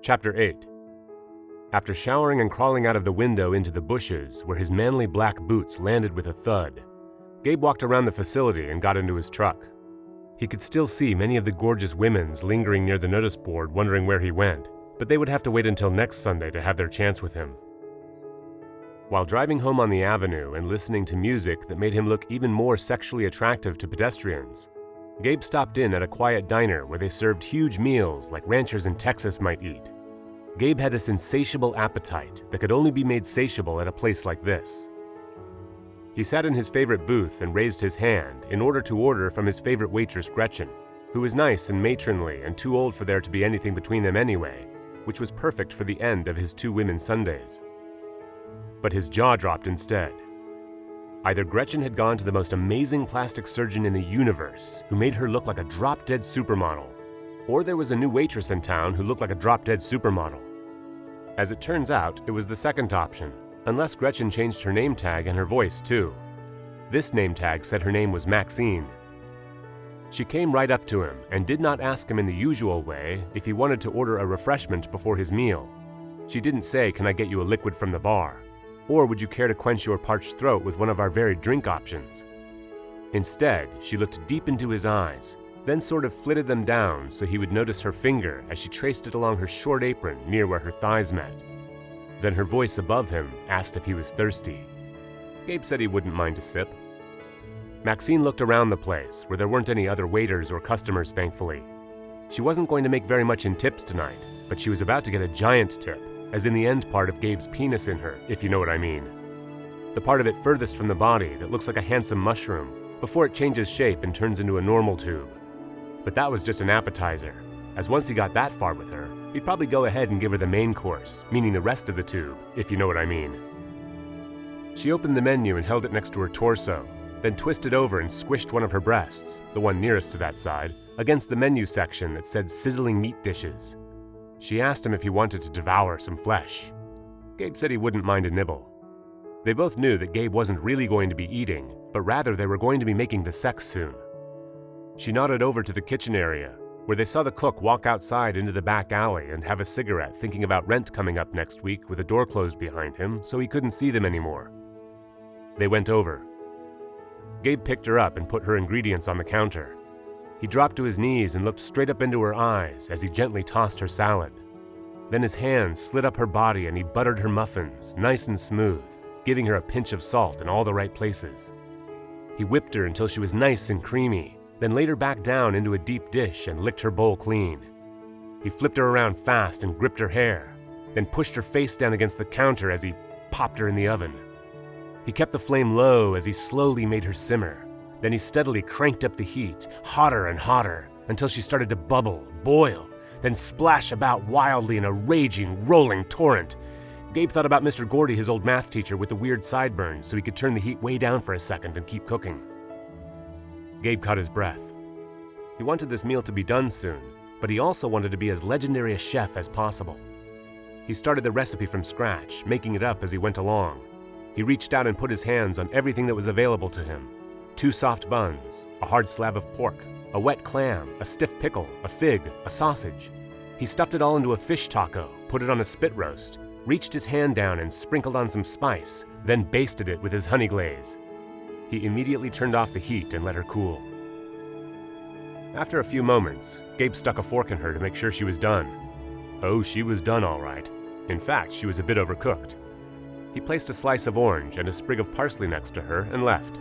Chapter 8. After showering and crawling out of the window into the bushes, where his manly black boots landed with a thud, Gabe walked around the facility and got into his truck. He could still see many of the gorgeous women's lingering near the notice board wondering where he went, but they would have to wait until next Sunday to have their chance with him. While driving home on the avenue and listening to music that made him look even more sexually attractive to pedestrians, Gabe stopped in at a quiet diner where they served huge meals like ranchers in Texas might eat. Gabe had this insatiable appetite that could only be made satiable at a place like this. He sat in his favorite booth and raised his hand in order to order from his favorite waitress Gretchen, who was nice and matronly and too old for there to be anything between them anyway, which was perfect for the end of his two women Sundays. But his jaw dropped instead. Either Gretchen had gone to the most amazing plastic surgeon in the universe who made her look like a drop-dead supermodel, or there was a new waitress in town who looked like a drop-dead supermodel. As it turns out, it was the second option, unless Gretchen changed her name tag and her voice too. This name tag said her name was Maxine. She came right up to him and did not ask him in the usual way if he wanted to order a refreshment before his meal. She didn't say, "Can I get you a liquid from the bar?" Or would you care to quench your parched throat with one of our varied drink options? Instead, she looked deep into his eyes, then sort of flitted them down so he would notice her finger as she traced it along her short apron near where her thighs met. Then her voice above him asked if he was thirsty. Gabe said he wouldn't mind a sip. Maxine looked around the place, where there weren't any other waiters or customers, thankfully. She wasn't going to make very much in tips tonight, but she was about to get a giant tip, as in the end part of Gabe's penis in her, if you know what I mean. The part of it furthest from the body that looks like a handsome mushroom, before it changes shape and turns into a normal tube. But that was just an appetizer, as once he got that far with her, he'd probably go ahead and give her the main course, meaning the rest of the tube, if you know what I mean. She opened the menu and held it next to her torso, then twisted over and squished one of her breasts, the one nearest to that side, against the menu section that said sizzling meat dishes. She asked him if he wanted to devour some flesh. Gabe said he wouldn't mind a nibble. They both knew that Gabe wasn't really going to be eating, but rather they were going to be making the sex soon. She nodded over to the kitchen area, where they saw the cook walk outside into the back alley and have a cigarette, thinking about rent coming up next week with the door closed behind him so he couldn't see them anymore. They went over. Gabe picked her up and put her ingredients on the counter. He dropped to his knees and looked straight up into her eyes as he gently tossed her salad. Then his hands slid up her body and he buttered her muffins, nice and smooth, giving her a pinch of salt in all the right places. He whipped her until she was nice and creamy, then laid her back down into a deep dish and licked her bowl clean. He flipped her around fast and gripped her hair, then pushed her face down against the counter as he popped her in the oven. He kept the flame low as he slowly made her simmer. Then he steadily cranked up the heat, hotter and hotter, until she started to bubble, boil, then splash about wildly in a raging, rolling torrent. Gabe thought about Mr. Gordy, his old math teacher, with the weird sideburns, so he could turn the heat way down for a second and keep cooking. Gabe caught his breath. He wanted this meal to be done soon, but he also wanted to be as legendary a chef as possible. He started the recipe from scratch, making it up as he went along. He reached out and put his hands on everything that was available to him. 2 soft buns, a hard slab of pork, a wet clam, a stiff pickle, a fig, a sausage. He stuffed it all into a fish taco, put it on a spit roast, reached his hand down and sprinkled on some spice, then basted it with his honey glaze. He immediately turned off the heat and let her cool. After a few moments, Gabe stuck a fork in her to make sure she was done. Oh, she was done all right. In fact, she was a bit overcooked. He placed a slice of orange and a sprig of parsley next to her and left,